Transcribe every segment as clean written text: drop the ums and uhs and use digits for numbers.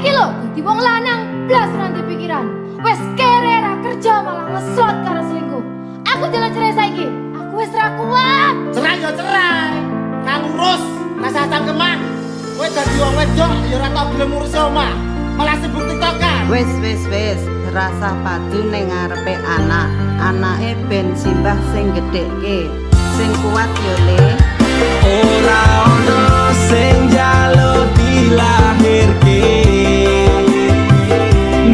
iki lho dadi wong lanang blas nanti pikiran. Wes kere ra kerja malah ngeslot karo selingkuh. Aku jalan cerai saiki. Aku wes ra kuat. Cerai yo cerai. Kang urus rasa cangkeman. Kowe dadi wong wedok ya ora tau gelem ngurus omah. Malah sibuk tiktokan. Wis rasa padu ning ngarepe anak. Anake ben simbah sing gedhekke. Sing kuat yo le. Ora ono sing njaluk dilahirke.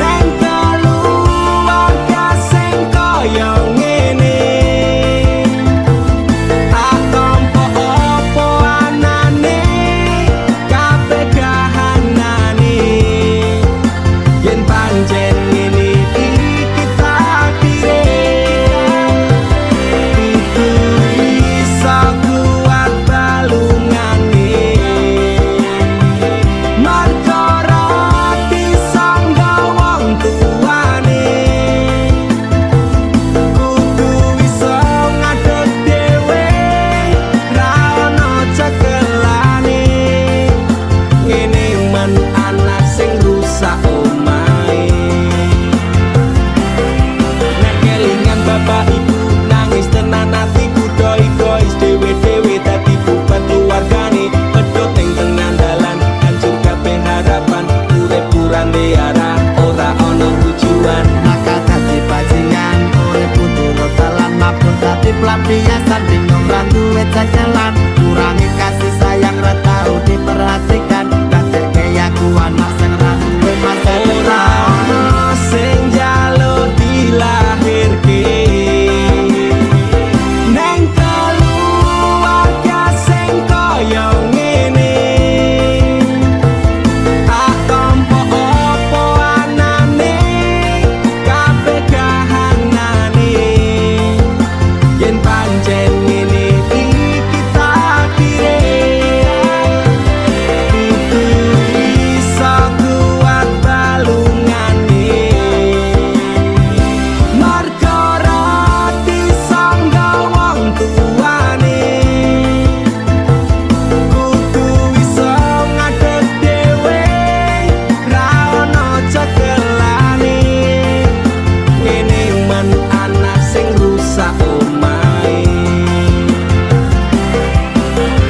Nang keluarga sing kaya ngene. Tak tampa apa anane, kabeh kahanane. Yen pancen ngene iki takdire. Itu iso kuat balungane. Marga ora disangga wong tuane. Kudu iso ngadeg dhewe, ra ono cekelane. Ngene men anak sing rusak omahe. Nek kelingan bapak ibu nangis tenan atiku doi-dois dewe-dewe dadi beban keluargane. Pedhot ning tengah dalan hancur kabeh harapan. Urip kurang liara ora ono tujuan. Maka dadi bajingan urip kudu dalan mabur dadi pelampiasan bingung ra duwe jalan kurangi kasih sayang ra tau diperhatikan dadekke aku anak sing ra duwe masa Ora depan ono sing njaluk dilahirke. Neng keluarga sing kaya ngene. Tak tampa apa anane, kabeh kahanane. Yen pancen ngene iki takdire. Kudu iso kuat balungane. Marga ora disangga wong tuane. Kudu iso ngadeg dhewe, ra ono cekelane. Ngene men anak sing rusak omahe.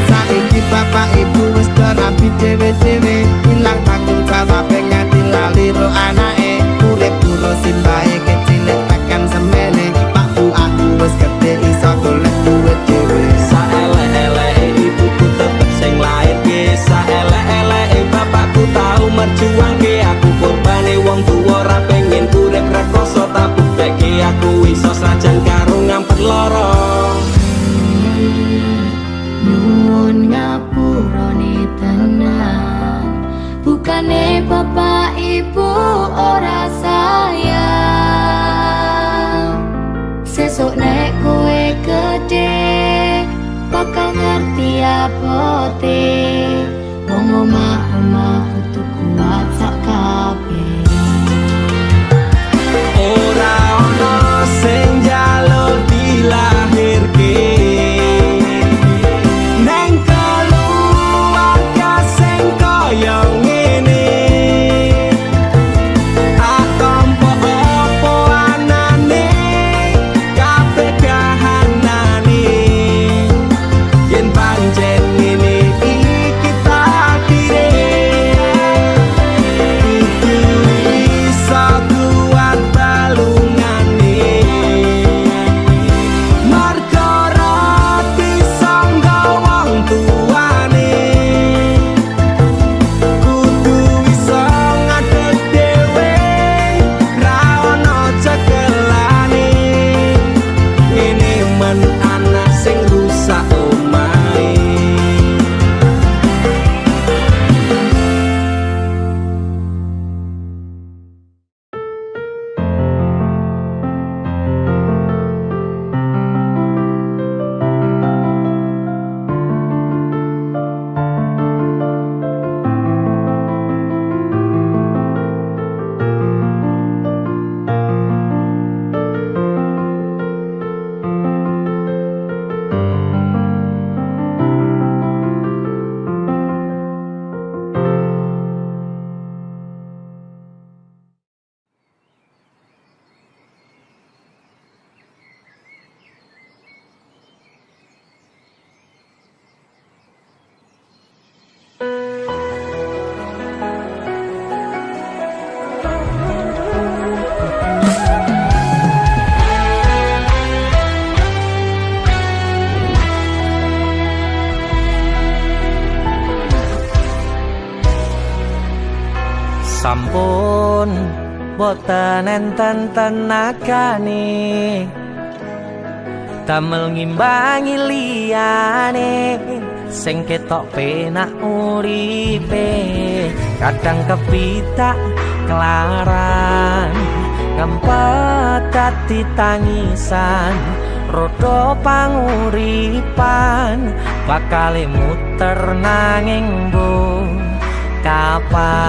saiki bapak ibu wis rapi dhewe-dhewe ilang tanggung jawab nganti lali ro anake urip kulo simbahe kecilik tekan semene pak bu aku wis gedhe iso golek duit dhewe Saelek-eleke ibuku tetep sing lairke. Saelek-eleke bapakku tau merjuangke. Aku korbane wong tuwa ra pengen urip rekoso. Tak buktekke aku iso sajan karo ngampet lara. Nyuwun ngapurane tenan. Bukane bapak ibu ora sayang. Sesuk nek kowe gede bakal ngerti abote. Wong omah-omah kudu kuat sak kabeh. Ora ono sing njaluk dilahirke. Neng keluarga sing kaya ngene. Tak tampa apa anane, kabeh kahanane. Yen pancen ngene iki sampun boten enten tenagane damel ngimbangi liyane sing ketok penak uripe kadang kepitak kelaran ngempet dadi tangisan rodo panguripan bakale muter nanging bu kapan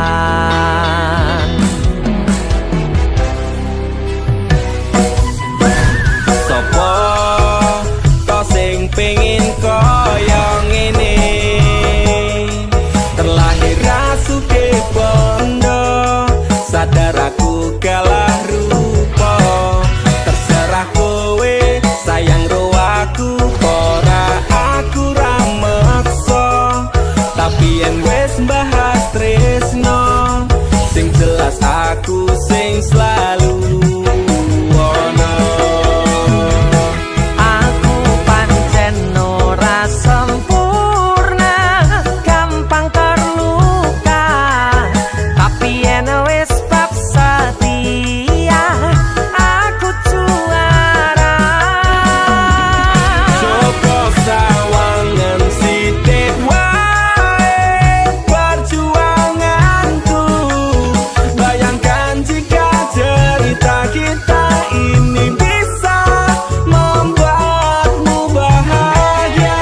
sopo to sing pengin kaya ngene terlahir rasuke bondo sadar aku kalah rupa terserah kowe sayang ro aku ora aku ra meksa tapi yen wis bahas tresno sing jelas aku sing selalu ono aku pancen ora sempurna gampang terluka tapi yen wis bab setia aku juara coba sawangan sithik wae perjuanganku bayangkan jika cerita kita ini bisa membuatmu bahagia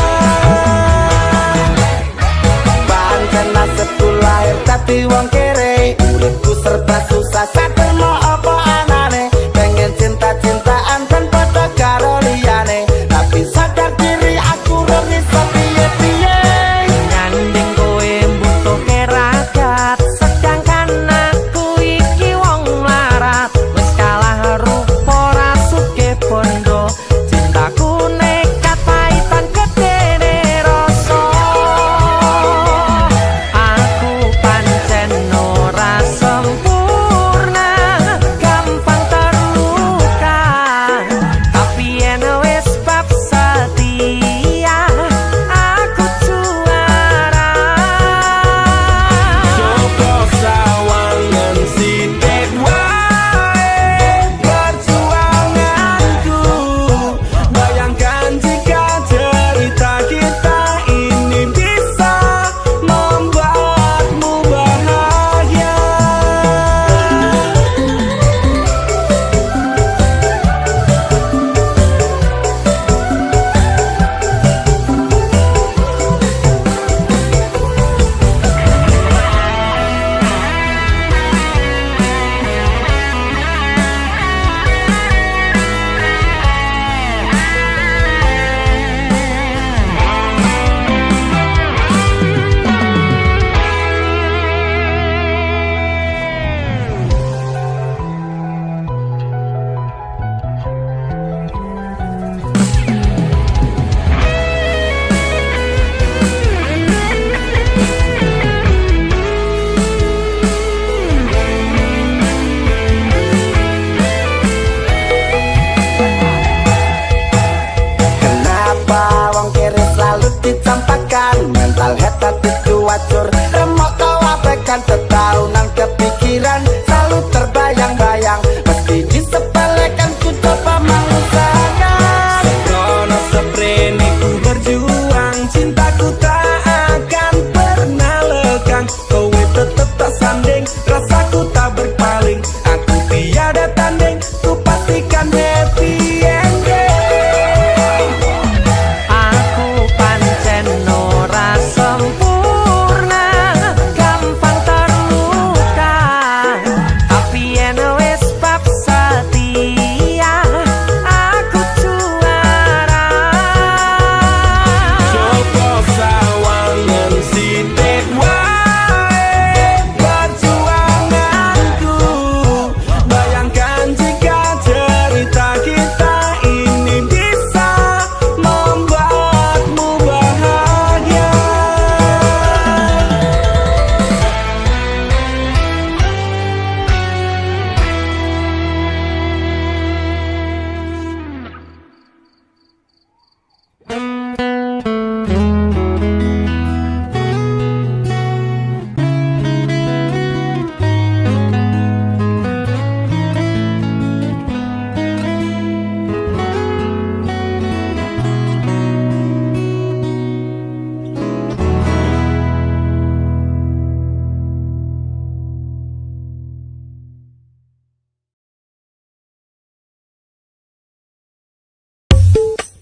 pancen nasibku lahir dadi wong kere uripku serba susah sateno apa anane pengen cinta-cintaan dan padha karo liyane tapi sadar diri aku ora iso piye-piye nyanding kowe mbutuhke ragat sedangkan aku iki wong mlarat wis kalah rupa rasuke bondo cintaku nekat paitan gedene rasa aku pancen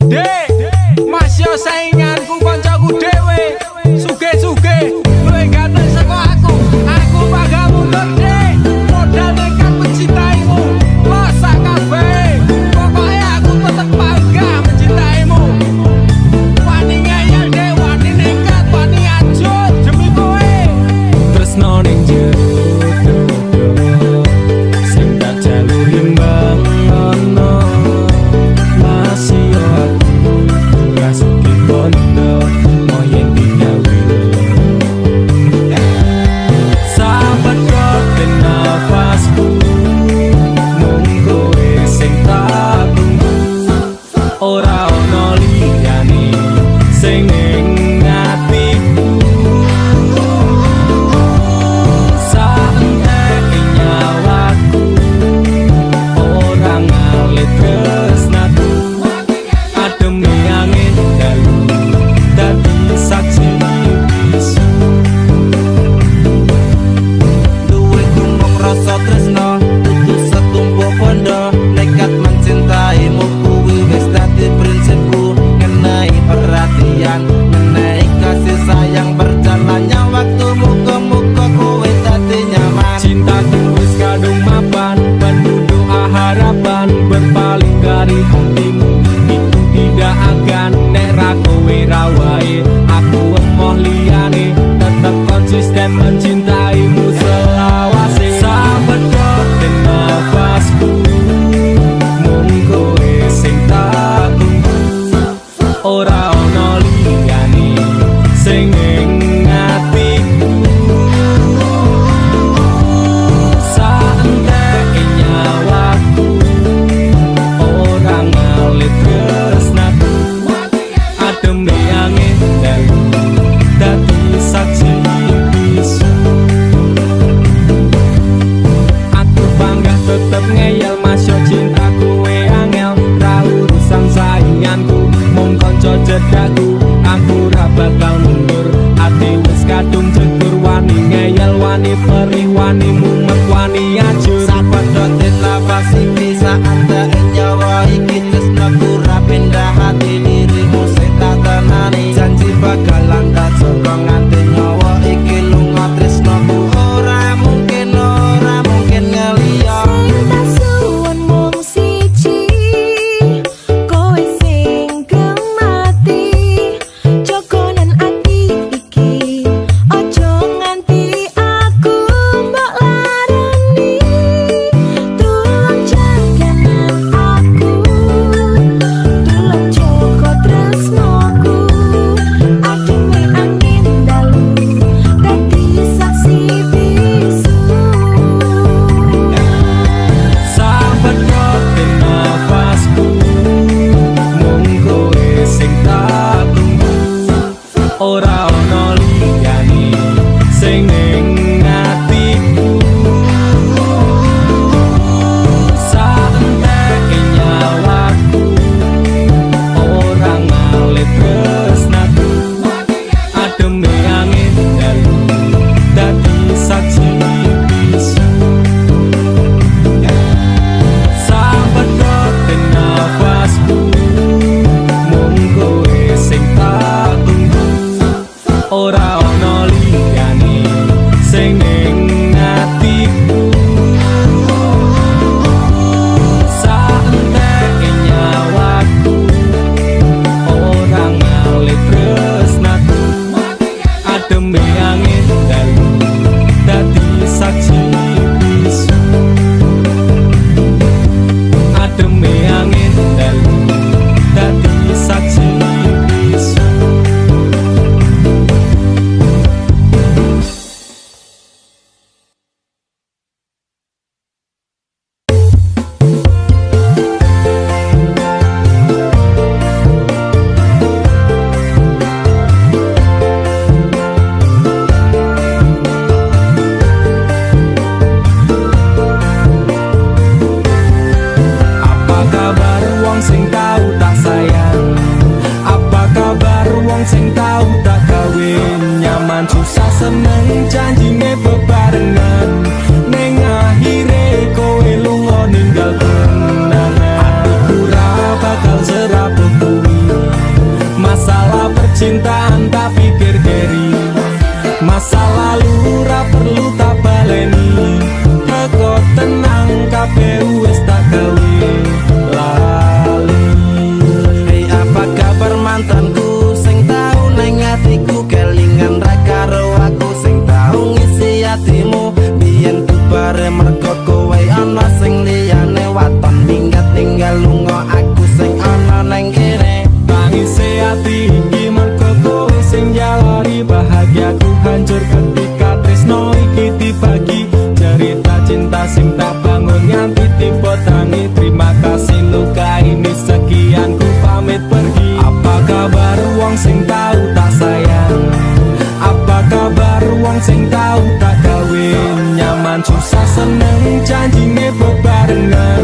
Dek, masih sainganku koncoku dhewe. Suge-suge, luwih ganteng saka aku. Aku bangga mundur, Dek. Modal nekat mencintaimu. Losa kabeh. Pokoke aku tetep bangga mencintaimu. Wani ngeyel, Dek, wani nekat, wani ajur demi kowe. Tresno ning jero sing tak jaluhi mbang ono. Masih yo aku rasuki kono moyen digawe. Sahabat kok den nafasku mung kowe sing tak tunggu. Ora ono liyane sing ning atiku. Saenteke nyawaku ora ngalit tresnaku. Ademe angin dalu dadi saksi bisu. Duwe tumrap rasa tresno kudu setumpuk bondo nekat mencintaimu kuwi wis dadi prinsipku ngenai perhatian ngenai kasih sayang berjalannya waktu muga-muga kowe dadi nyaman. Cintaku wis kadung mapan, penuh doa harapan berpaling dari hatimu. Itu tidak akan nek ra kowe ra wae. Aku emoh liyane tetep konsisten mencintaimu selawase. Sahabat kok den nafasku mung kowe sing tak tunggu. Ora ono liyane sing ning atiku. Saenteke nyawaku ora ngalit tresnaku. Ademe angin dalu dadi saksi bisu. Aku bangga tetep ngeyel masyo cintaku we angel. Ra urusan sainganku mung kanca jedhaku. Aku ra bakal mundur, ati wis kadung jegur. Wani ngeyel, wani perih, wani mumet, wani ajur. Sapadha nafas iki saat nyawa iki tresnaku ra pindah hati dirimu sing tak tenani. Janji bakalan tak joko nganti nyawa iki lunga tresnaku. Ora mungkin ngeliya. Tak suwon mung siji, kowe sing gemati. Jogonan ati iki, ojo nganti aku mbok larani. tak gawe nyaman susah seneng janjine bebarengan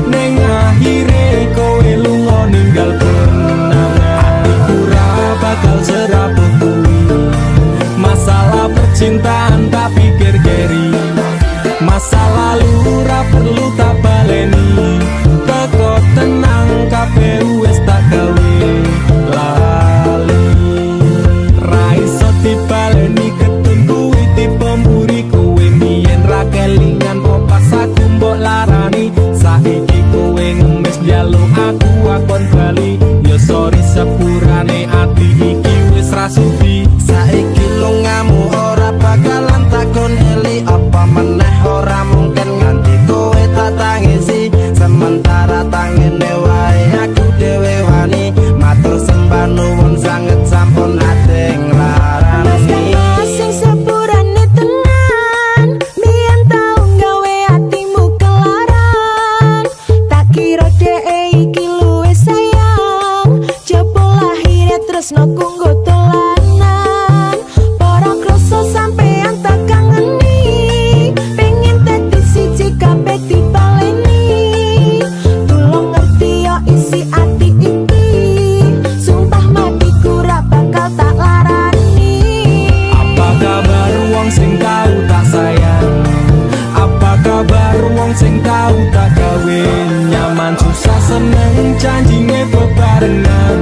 ning akhire kowe lunga ninggal kenangan atiku ra bakal serabut kuwi masalah percintaan tak pikir keri masa lalu ra perlu tak baleni teko tenang kabeh wis tak gawe lali ra iso dibaleni ketun kuwi dipemburi kowe mien ra kelingan kok pas aku mbok larani saiki kowe ngemis njaluk aku akon bali yo sorry sepurane ati iki wis ra sudi Saiki lungamu ora bakalan takon eli apa meneh ora mungkin nganti kowe tak tangisi sementara tangene wae aku dhewe wani matur sembah nuwun sanget sampun ate nglarani Sing sepurane tenan mien tau gawe atimu kelaran tak kira dhek iki luwih sayang jebul akhire tresno kanggo dolanan para kroso sampean tak kangeni pengen dadi siji kabeh dipaleni tulung ngerti yo isi ati iki sumpah matiku ra bakal tak larani. apa kabar wong sing tau tak sayang apa kabar wong sing tau tak gawe nyaman susah seneng janjine bebarengan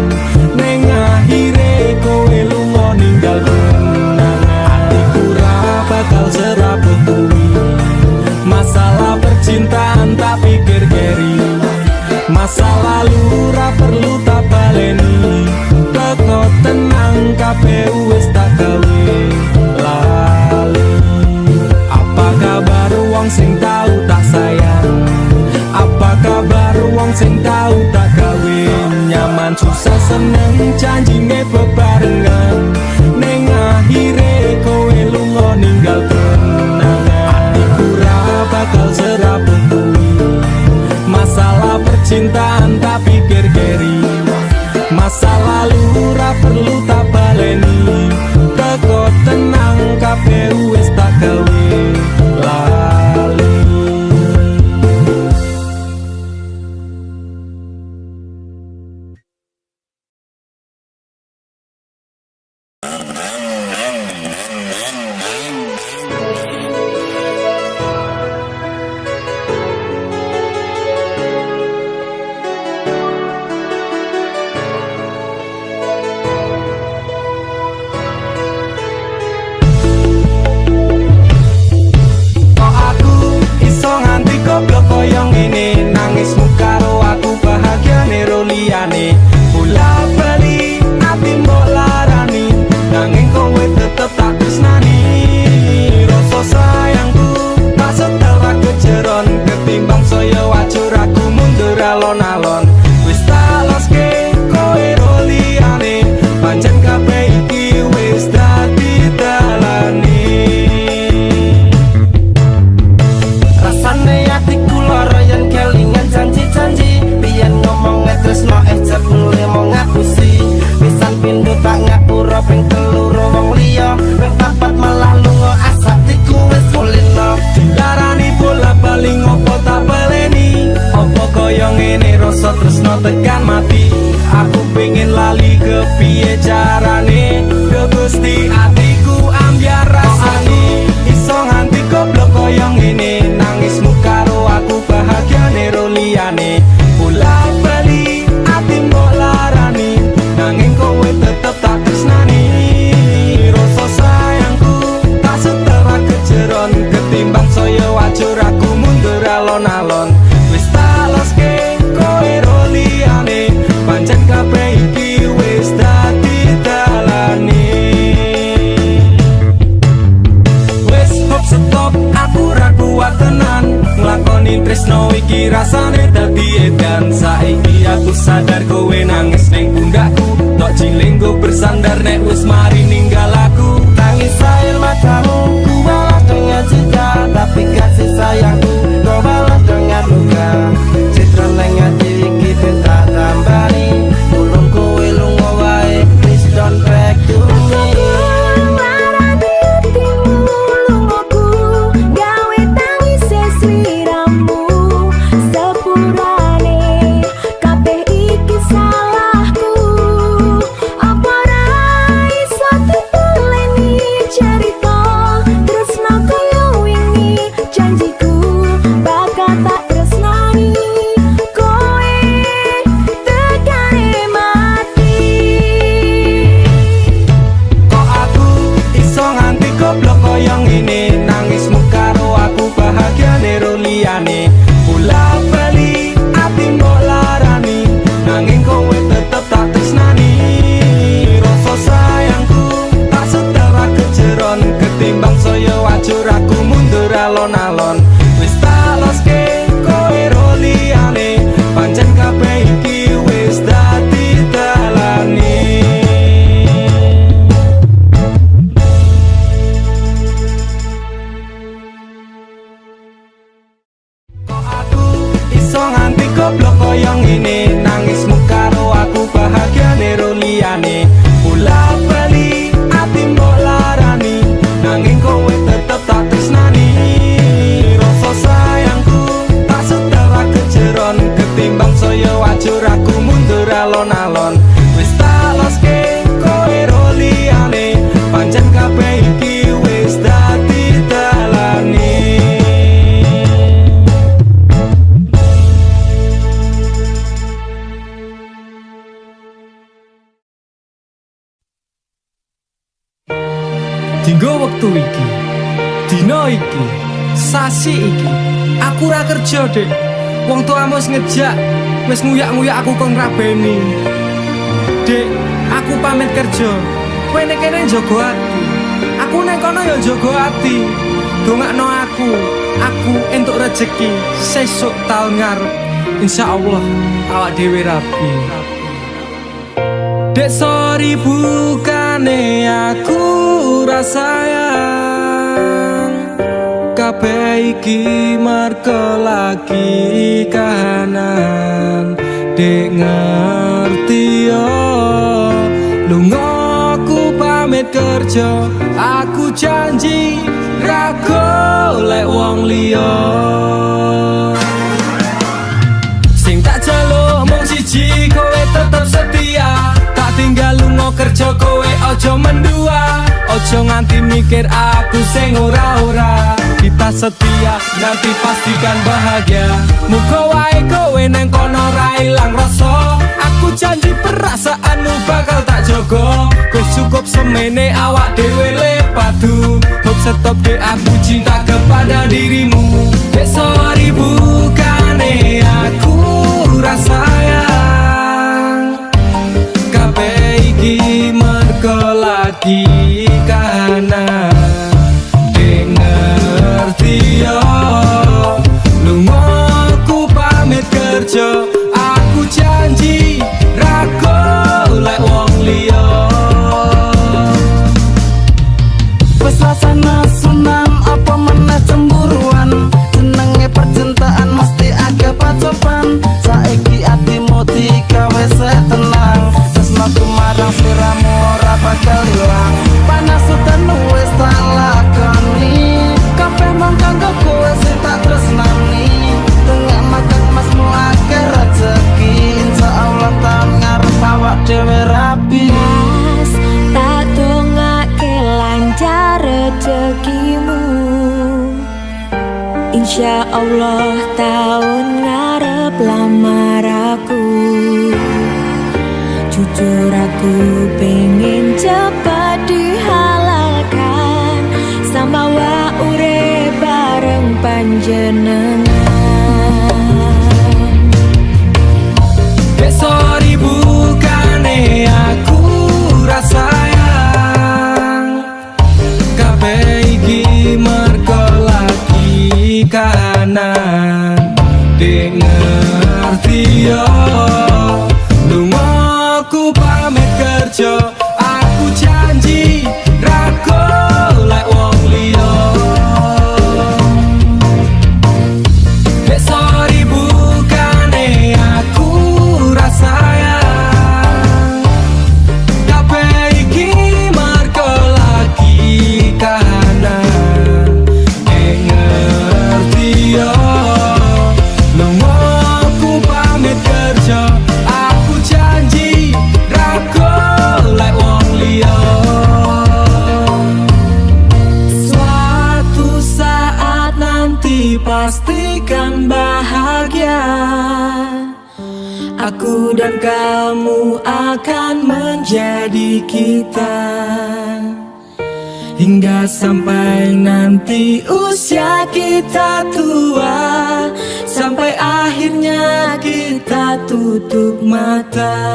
ning akhire kowe lunga ninggal kenangan atiku ra bakal serabut kuwi masalah percintaan tak pikir keri masa lalu ra perlu tak baleni teko tenang kabeh wis tak gawe lali apa kabar wong sing tau tak sayang apa kabar wong sing tau tak gawe nyaman susah seneng janjine bebarengan ning akhire kowe lunga ninggal kenangan atiku ra bakal serabut kuwi masalah percintaan tak pikir keri masa lalu ra perlu tak baleni teko tenang kabeh wis tak gawe lali kok aku iso nganti goblok koyo ngene nangismu karo aku bahagiane ro liyane bola bali ati mbok larani nanging kowe tetep tak tresnani rasa sayangku tak setel ra kejeron ketimbang saya wajur aku mundur alon-alon wis tak loske kowe ro liyane pancen kabeh iki wis dadi dalane rasane atiku lara yen kelingan janji-janji biyen ngomong tresno ejak mulai mau ngapusi pisan pindho tak ngapura ping telu wong liya ping papat malah lunga asatiku wis kulino darani bola bali ngopo tak baleni opo koyo ngene rasa tresno tekan mati aku pengen lali kepiye carane ke Gusti atiku ambyar rasane iso nganti goblok koyo ngene nangismu karo aku bahagiane ro liyane bola bali ati mbok larani nanging kowe tetep tak tresnani rasa sayangku tak setel ra kejeron ketimbang saya wajur aku mundur alon-alon wis tak loske kowe ro liyane pancen kabeh iki wis dadi dalane wis hop stop aku ra kuat tenan nglakoni tresno iki rasane dadi edan saiki aku sadar kowe nangis ning pundakku tok jilinggo bersandar nek wis mari ninggal aku tangis air matamu ku balas dengan cinta tapi kasih sayangku kau balas dengan luka citra lengan iki tak tambani tulung kowe lunga wae please don't back to me Marani hatimu janjiku bakal tak tresnani kowe tekane mati. Kok aku iso nganti goblok koyo ngene, nangismu karo aku bahagiane ro liyane. Bola bali ati mbok larani, nanging kowe tetep tak tresnani. Rasa sayangku tak setara kejeron, ketimbang saya wajur aku mundur alon-alon. Wis tak loske kowe ro liyane, pancen kabeh iki wis dadi dalane. Kok aku iso nganti goblok koyo ngene, nangismu karo aku bahagiane ro liyane. Bola bali ati mbok larani, nanging kowe tetep tak tresnani. Rasa sayangku tak setara kejeron, ketimbang saya wajur aku mundur alon-alon. Wis tak loske kowe ro liyane, pancen kabeh iki wis dadi dalane. Dinggo wektu iki, dina iki, sasi iki, aku ora kerja, Dek. Wong tuamu wis ngejak, wis nguyak-nguyak aku kon rabeni. Dek, aku pamit kerja. Kowe nek kene njaga ati. Aku nek kono ya njaga ati. Dongakno aku entuk rejeki sesuk taun ngarep. Insyaallah awak dhewe rapi. Dek sorry bukane aku rasayang, kabeh iki merko lagi kahanan. Dek ngerti yo, lunga aku pamit kerja, aku janji ra golek wong liya. Sing tak jaluk mung siji, kowe tetep setia. Tak tinggal lunga kerja kowe ojo mendua, ojo nganti mikir aku sing ora-ora. Kita setia nanti pastikan bahagia, muga wae kowe neng kono ra ilang rasa. Aku janji perasaanmu bakal tak jogo, wis cukup semene awak dhewe le padu. Hop stop dek aku cinta kepada dirimu. Dek sorry bukane aku rasayang, kabeh iki mergo lagi kahanan. Dek ngerti yo, lunga aku pamit kerja, aku janji ra golek wong liya. Wes rasane sunam apa meneh cemburuan, jenenge percintaan mesti agak pacoban. Saiki atimu digawe tenang, tresnaku marang sliramu ora bakal ilang. Panas udan wis tak lakoni, kabeh mung kanggo kowe sing tak tresnani. Tengah makan masmu akeh rezeki, insyaallah taun ngarep awak dhewe rapi. Mas, tak dongake lancar rezekimu, insya Allah tahun ngarep lamar aku. Jujur aku pengen cepat dihalalkan, sama wa urip bareng panjenengan. Dek sorry bukane aku rasayang, kabeh iki mergo lagi kahanan. Dek ngerti yo, lunga aku pamit kerja, aku janji ra golek wong liya. nanti pastikan bahagia. Aku dan kamu akan menjadi kita, hingga sampai nanti usia kita tua, sampai akhirnya kita tutup mata,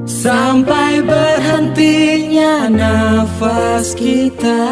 sampai berhentinya nafas kita.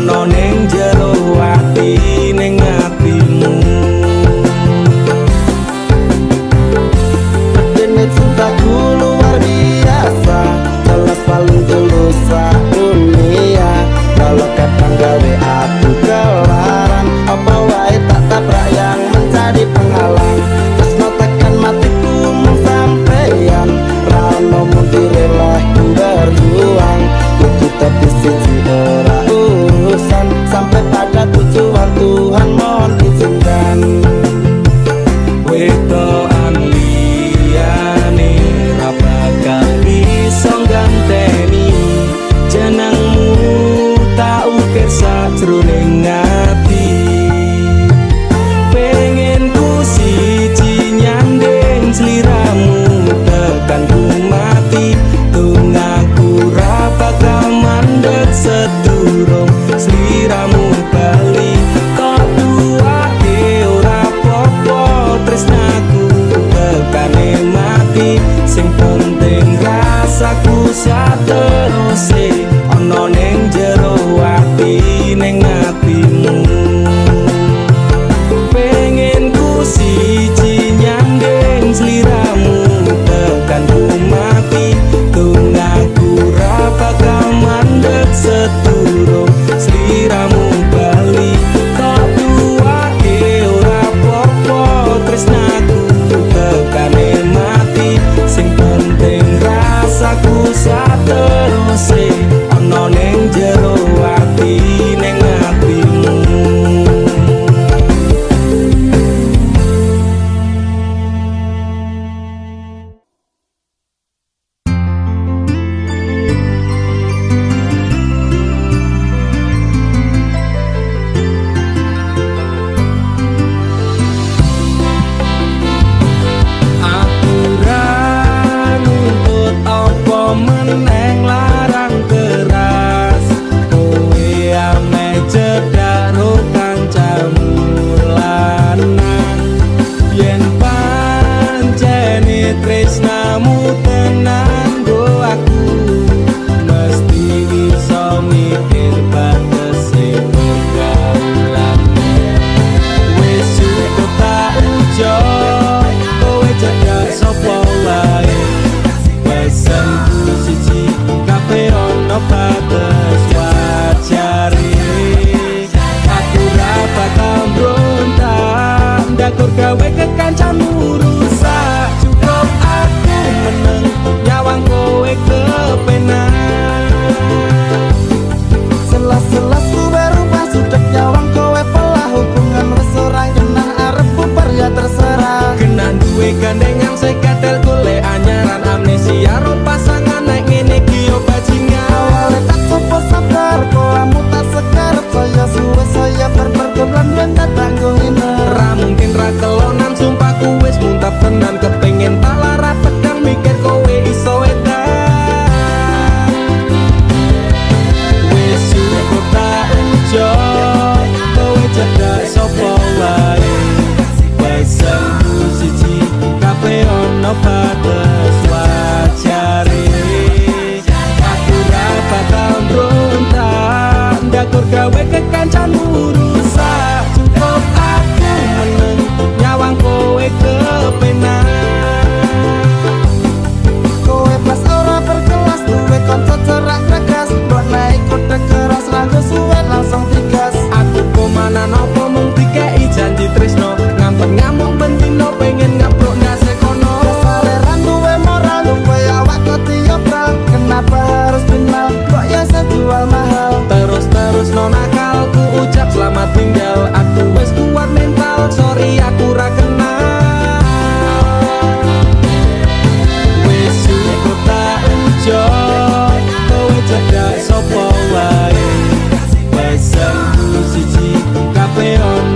Ono ning jero ati ning atimu.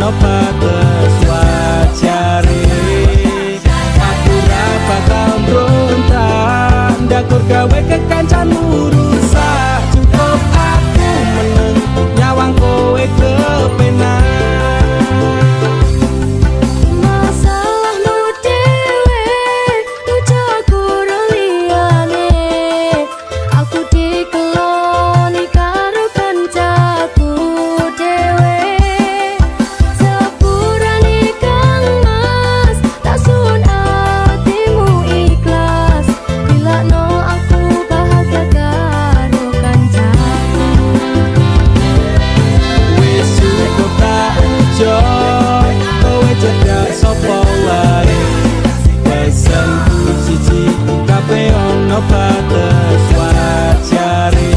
ono batas wajare aku ra bakal mbrontak ndakur gawe kekancanmu rusak cukup aku meneng nyawang kowe kepenak Masalahmu dewe ujaku liyane aku dikeloni karo kancaku dewe sepurane kang mas tak sun atimu ikhlas bila no aku bahagia karo kancaku wis cukup tak ujo kowe cedak sapa wae pesanku siji kabeh ono batas wajare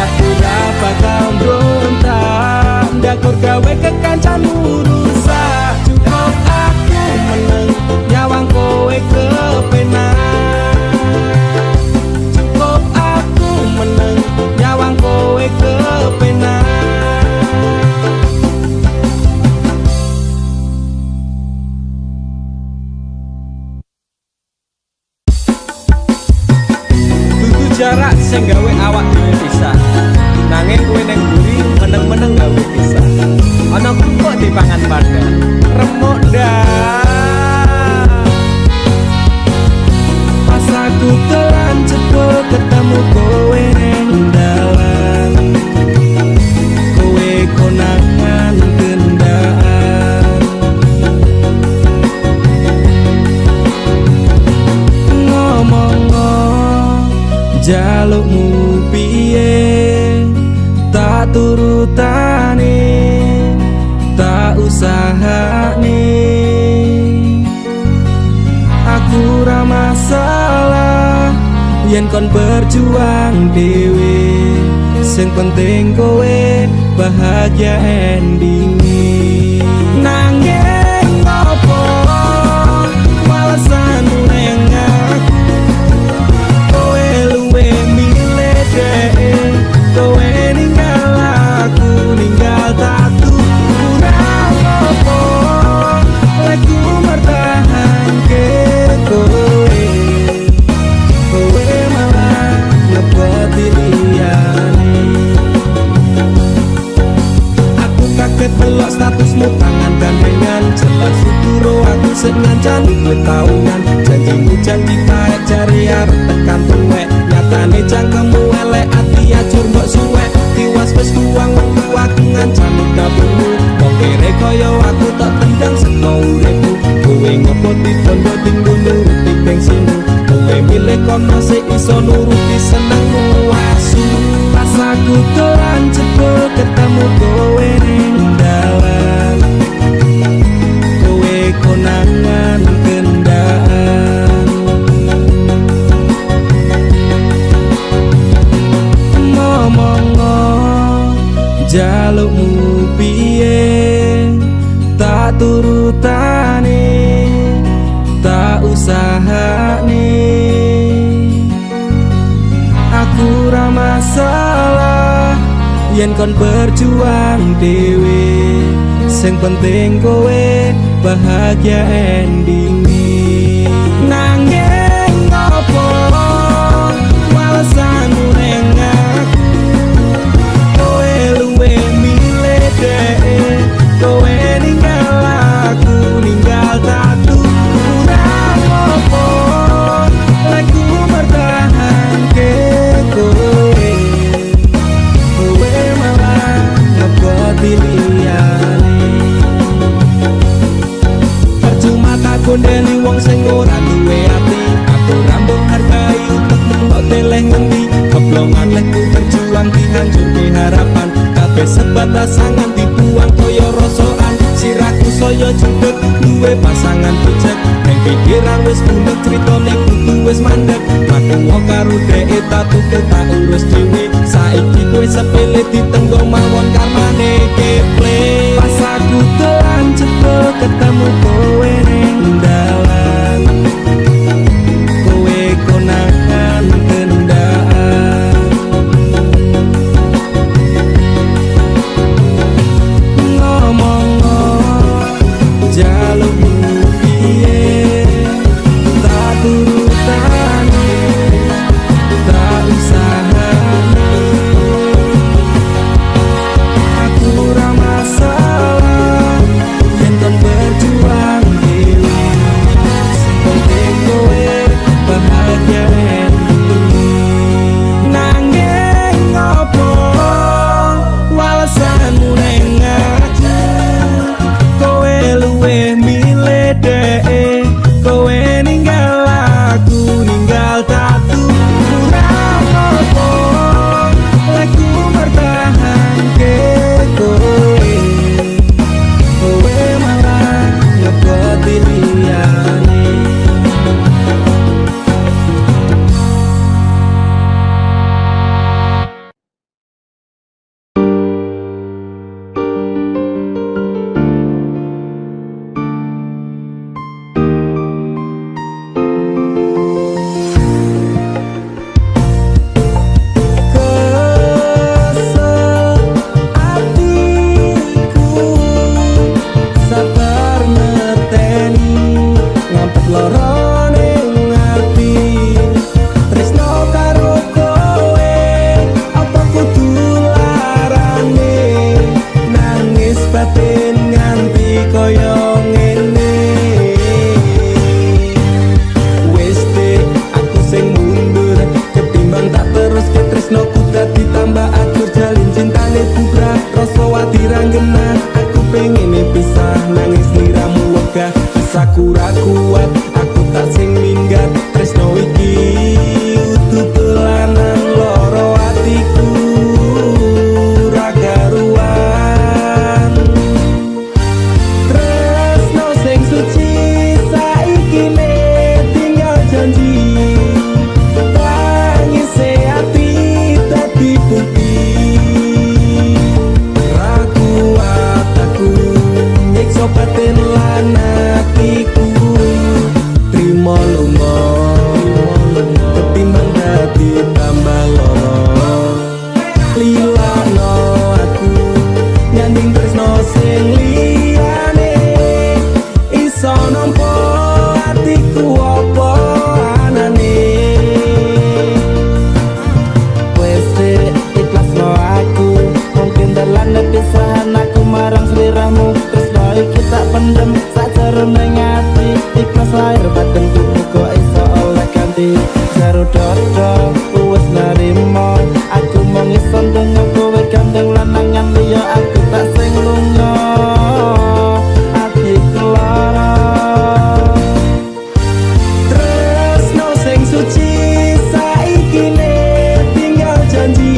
aku ra bakal mbrontak ndakur gawe kekancanmu rusak cukup aku meneng nyawang kowe kepenak cukup aku meneng nyawang kowe kepenak dudu jarak sing gawe awak dhewe pisah nanging kowe ning mburi meneng-meneng gawe pisah ana kok dipangan padha remuk dah pas aku telan cepet ketemu kowe ning dalan kowe konangan kendaan ngomong jalukmu piye tak turutane tak usahane aku ra masalah yen kon berjuang dhewe sing penting kowe bahagia endinge nanging opo alasanmu neng aku kowe luwe milih dhewe kowe ninggal aku ninggal tatu kurang opo lagu mertahan ke kowe kowe malah ngeboti liyane aku kaget delok statusmu tangan gandengan jelas uturo aku sing ngancani kowe tahunan janjimu janji baik jari arep tekan tuwek nyatane cangkemmu elek ati acur mbok suwek tiwas wis tuang wektu aku ngancani kabehmu kok kere kaya aku tak tendang seno uripku kowe ngepoti bondo dinggo nuruti gengsimu kowe milih kono sing iso nuruti senengmu asu pas aku telan cepet ketemu kowe ning dalan kowe konangan kendaan ngomong jalukmu piye tak turutane tak usahane aku ra masalah yen kon berjuang dhewe sing penting kowe bahagia endinge nanging opo alasanmu neng aku kowe luwe milih dhewe kowe ninggal aku ninggal tatu kurang opo lagu bertahan ke kowe kowe malah ngeboti liyane percuma tak gondeli wong sing ora duwe ati aku rambung hargai utekmu kok teleh ngendi keblongan lekku berjuang dihancurke harapan kabeh sebatas sangan dibuang koyo rosokan siraku saya judek duwe pasangan pucet ning pikiran wis bunek critane kudu wis mandek matuwa karo dhek tatu tak urus dhewe saiki kowe sepele ditenggo mawon karmane keple pas aku telan cepet ketemu kowe ning dalan kowe konangan kendaan ngomong batin nganti koyo ngene. Wis dek aku sing mundur ketimbang tak terus ke tresnoku dadi tambah akur jalin cintane bubrah rasa wati ranggena. Aku pengen pisah nangis liramu wegah aku ra kuat aku tak sing minggat tresno iki utuh telanan loro atiku ra karuan. Tresno sing suci saiki ne tinggal janji tangise ati dadi bukti ra kuat aku nyiksa batin lan atiku trimo lunga ketimbang dadi tambah loro lilano aku nyanding tresno sing liyane iso nampa atiku apa anane. Wes dek ikhlasno aku mungkin dalan pisahan aku marang sliramu tresno iki tak pendem sajroning ati ikhlas lahir batin muga iso oleh ganti jaro dodo wis narimo aku mung iso ndonga kowe gandeng lanangan liya aku tak sing lunga ati kelara. Tresno sing suci saiki ne tinggal janji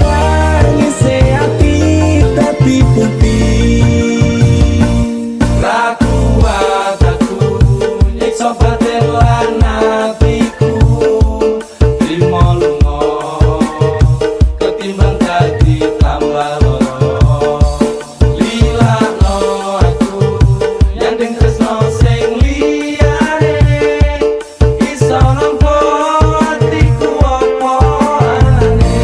tangise ati dadi bukti ra kuat aku nyiksa batin lan atiku trimo lunga ketimbang dadi tambah loro lilano aku nyanding tresno sing liyane iso nampa atiku apa anane.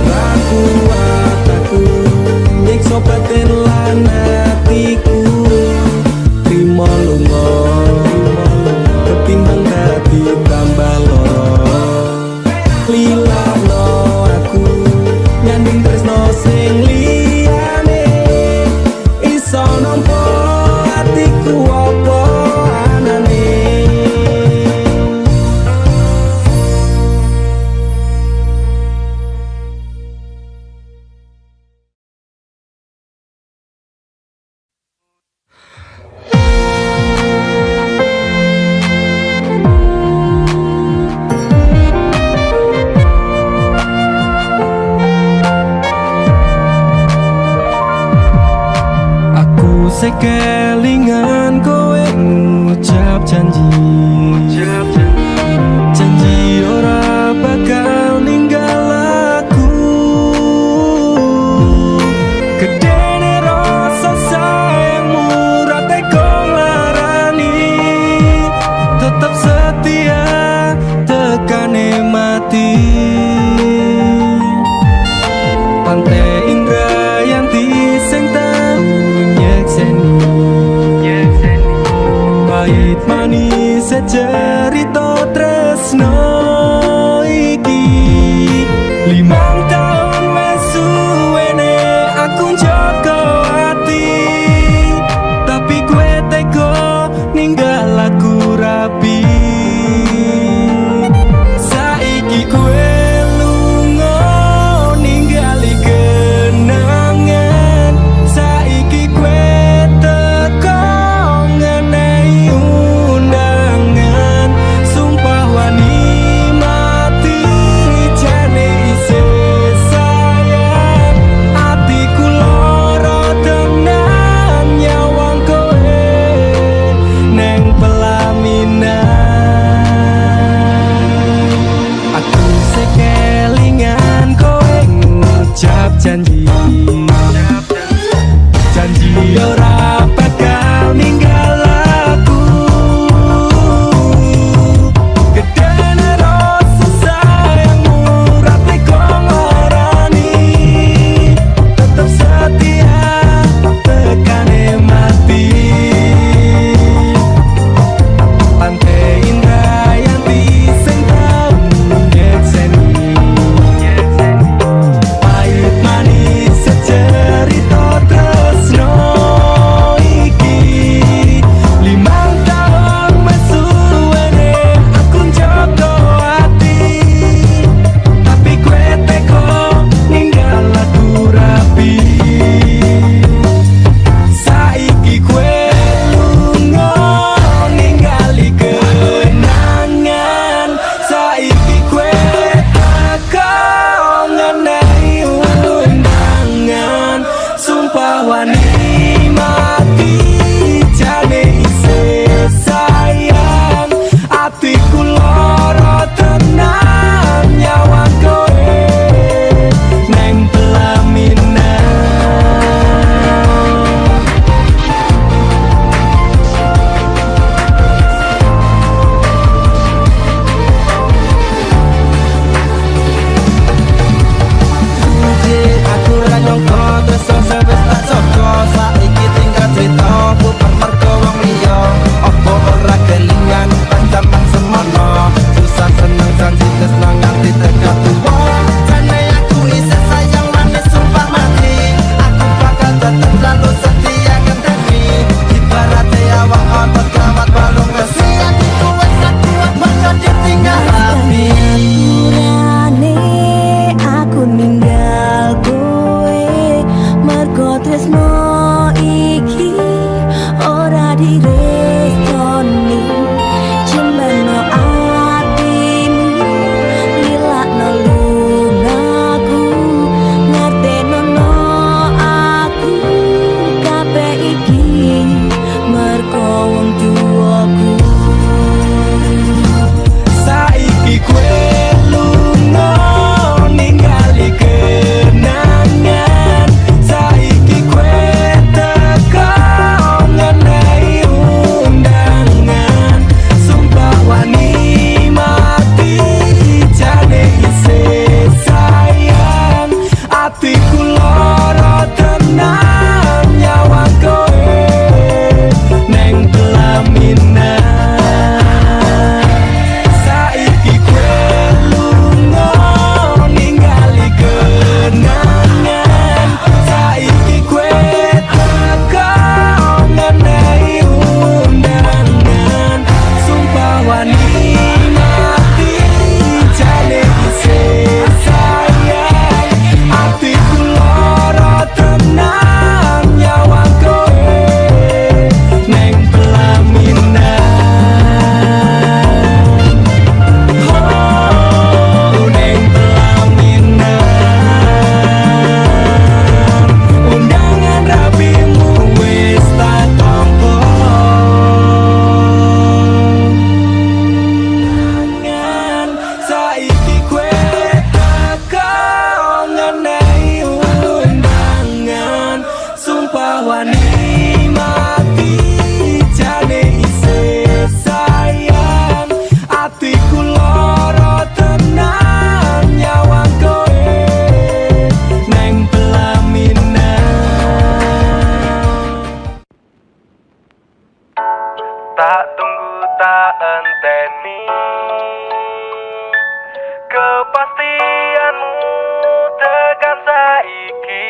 Ra kuat aku nyiksa batin lan atiku trimo lunga ketimbang dadi tambah loro lilano aku nyanding tresno sing liyane iso nampa atiku apa anane. Aku sekelingan kowe ngucap janji janji ora bakal ninggal aku gedene rasa sayangmu ra teko larani tetap setia tekane mati. Pantai Indrayanti sing tau nyekseni pahit manis cerita tresno iki 5 tahun wes suwene aku njaga ati tapi kowe tega ninggal aku rapi saiki kowe undangan rapi. Saiki kowe lunga ningali kenangan. Saiki kowe teko ngenehi undangan. Sumpah wani mati jane isih sayang. Atiku lara tenan nyawang kowe neng pelaminan. Aku ra nyangka tresno sewis tak saka. Saiki tinggal crita bubar mergo wong liya. Apa ora kelingan pas jaman semono. Susah seneng janji tresno nganti tekan tuwa. Jane aku isih sayang manis sumpah mati. Aku bakal tetep selalu setia ngenteni. Ibarate awak otot gawat balung besi. Aku wis tak kuat mergo ditinggal rapi. Aturane aku ninggal kowe mergo tresno iki ora direstoni. Jembeno atimu lilakno lungaku ngertenono aku kabeh iki mergo wong tuaku. Saiki kowe lunga ningali kenangan. Saiki kowe teko ngenehi undangan. Sumpah wani mati jane isih sayang. Atiku lara tenan nyawang kowe neng pelaminan. Saiki kowe lunga ningali kenangan. Saiki kowe teko ngenehi undangan. Sumpah wani mati jane isih sayang. Atiku lara tenan nyawang kowe neng pelaminan. Neng pelaminan. Undangan rapimu wis tak tampa. Tangan saiki kowe teko ngenehi undangan. Sumpah wani mati jane isih sayang. Atiku lara tenan nyawang kowe neng pelaminan. Tak tunggu tak enteni kepastianmu tekan saiki.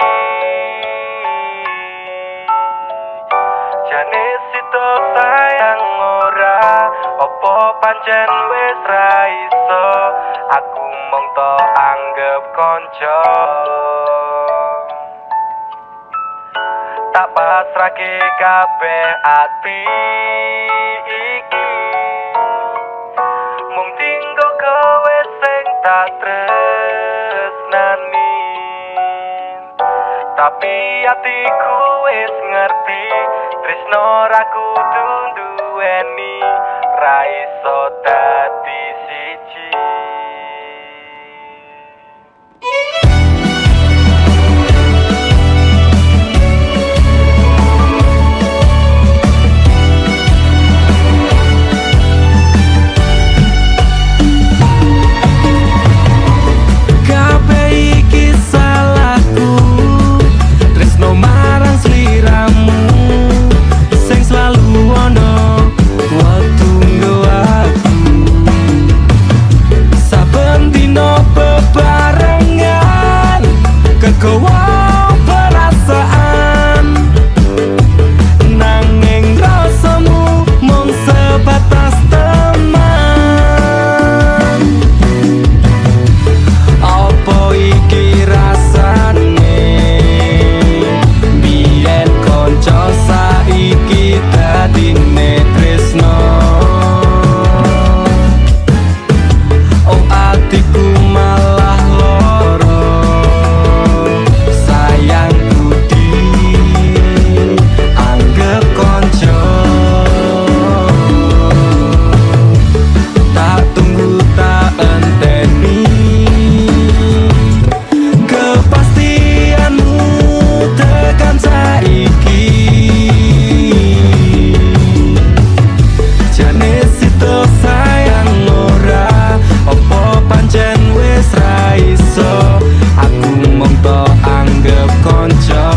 Jane sito sayang ora opo pancen wis ra iso. Aku mung to anggap konco. Tak pasrahke kabeh ati iki. Mung tinggo kowe sing tak tresnani. Tapi atiku wis ngerti tresno ra kudu duweni. Ra iso dadi siji. Kabeh iki salahku. Tresno marang sliramu sing selalu ono waktu nggo aku. konco